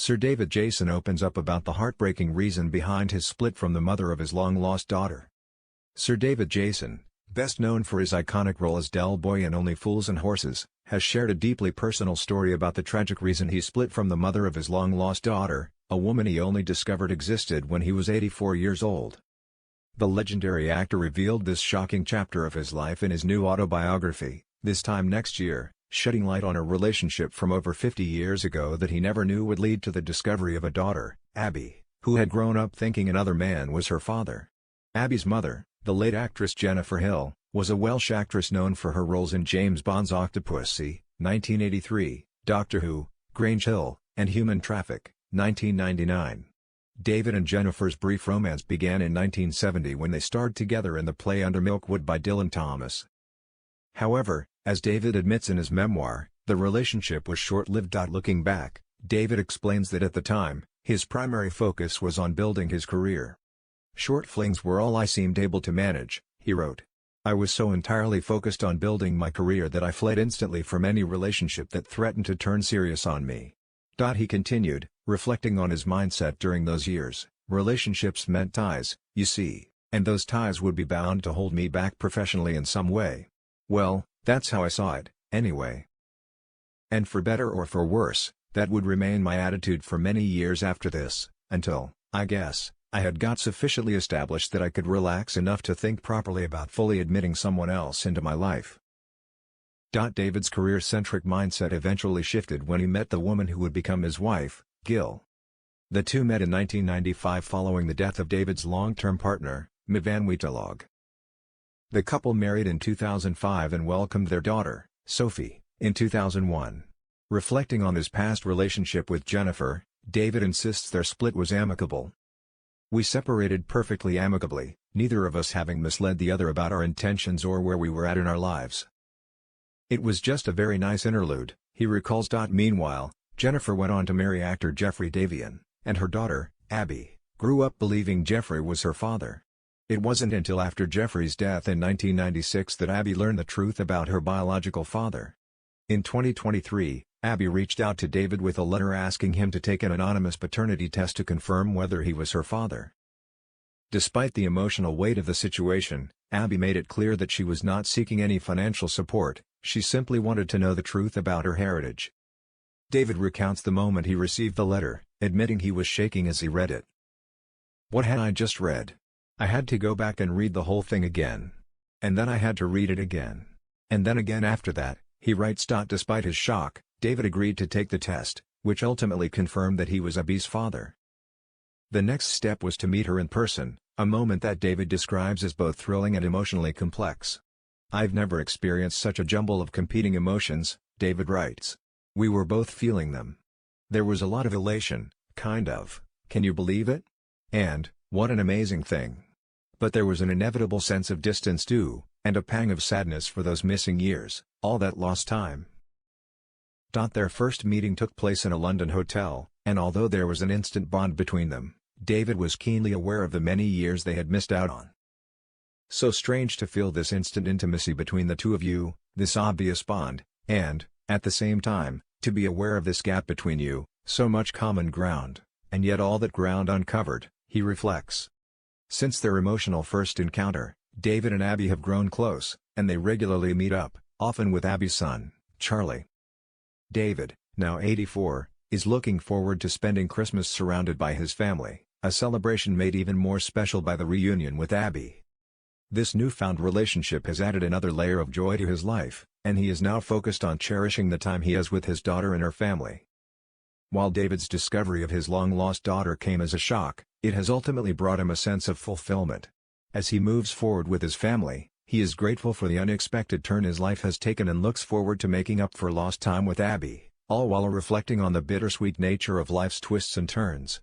Sir David Jason opens up about the heartbreaking reason behind his split from the mother of his long-lost daughter. Sir David Jason, best known for his iconic role as Del Boy in Only Fools and Horses, has shared a deeply personal story about the tragic reason he split from the mother of his long-lost daughter, a woman he only discovered existed when he was 84 years old. The legendary actor revealed this shocking chapter of his life in his new autobiography, this time next year, shedding light on a relationship from over 50 years ago that he never knew would lead to the discovery of a daughter, Abby, who had grown up thinking another man was her father. Abby's mother, the late actress Jennifer Hill, was a Welsh actress known for her roles in James Bond's Octopussy, 1983, Doctor Who, Grange Hill, and Human Traffic, 1999. David and Jennifer's brief romance began in 1970 when they starred together in the play Under Milkwood by Dylan Thomas. However, as David admits in his memoir, the relationship was short-lived. Looking back, David explains that at the time, his primary focus was on building his career. "Short flings were all I seemed able to manage," he wrote. "I was so entirely focused on building my career that I fled instantly from any relationship that threatened to turn serious on me." He continued, reflecting on his mindset during those years, "Relationships meant ties, you see, and those ties would be bound to hold me back professionally in some way. Well, that's how I saw it, anyway. And for better or for worse, that would remain my attitude for many years after this, until, I guess, I had got sufficiently established that I could relax enough to think properly about fully admitting someone else into my life." David's career-centric mindset eventually shifted when he met the woman who would become his wife, Gil. The two met in 1995 following the death of David's long-term partner, Mivan Wheatlog. The couple married in 2005 and welcomed their daughter, Sophie, in 2001. Reflecting on his past relationship with Jennifer, David insists their split was amicable. "We separated perfectly amicably, neither of us having misled the other about our intentions or where we were at in our lives. It was just a very nice interlude," he recalls. Meanwhile, Jennifer went on to marry actor Jeffrey Davian, and her daughter, Abby, grew up believing Jeffrey was her father. It wasn't until after Jeffrey's death in 1996 that Abby learned the truth about her biological father. In 2023, Abby reached out to David with a letter asking him to take an anonymous paternity test to confirm whether he was her father. Despite the emotional weight of the situation, Abby made it clear that she was not seeking any financial support, she simply wanted to know the truth about her heritage. David recounts the moment he received the letter, admitting he was shaking as he read it. "What had I just read? I had to go back and read the whole thing again. And then I had to read it again. And then again after that," he writes. Despite his shock, David agreed to take the test, which ultimately confirmed that he was Abby's father. The next step was to meet her in person, a moment that David describes as both thrilling and emotionally complex. "I've never experienced such a jumble of competing emotions," David writes. "We were both feeling them. There was a lot of elation, kind of, can you believe it? And, what an amazing thing. But there was an inevitable sense of distance too, and a pang of sadness for those missing years, all that lost time." Their first meeting took place in a London hotel, and although there was an instant bond between them, David was keenly aware of the many years they had missed out on. "So strange to feel this instant intimacy between the two of you, this obvious bond, and, at the same time, to be aware of this gap between you, so much common ground, and yet all that ground uncovered," he reflects. Since their emotional first encounter, David and Abby have grown close, and they regularly meet up, often with Abby's son, Charlie. David, now 84, is looking forward to spending Christmas surrounded by his family, a celebration made even more special by the reunion with Abby. This newfound relationship has added another layer of joy to his life, and he is now focused on cherishing the time he has with his daughter and her family. While David's discovery of his long-lost daughter came as a shock, it has ultimately brought him a sense of fulfillment. As he moves forward with his family, he is grateful for the unexpected turn his life has taken and looks forward to making up for lost time with Abby, all while reflecting on the bittersweet nature of life's twists and turns.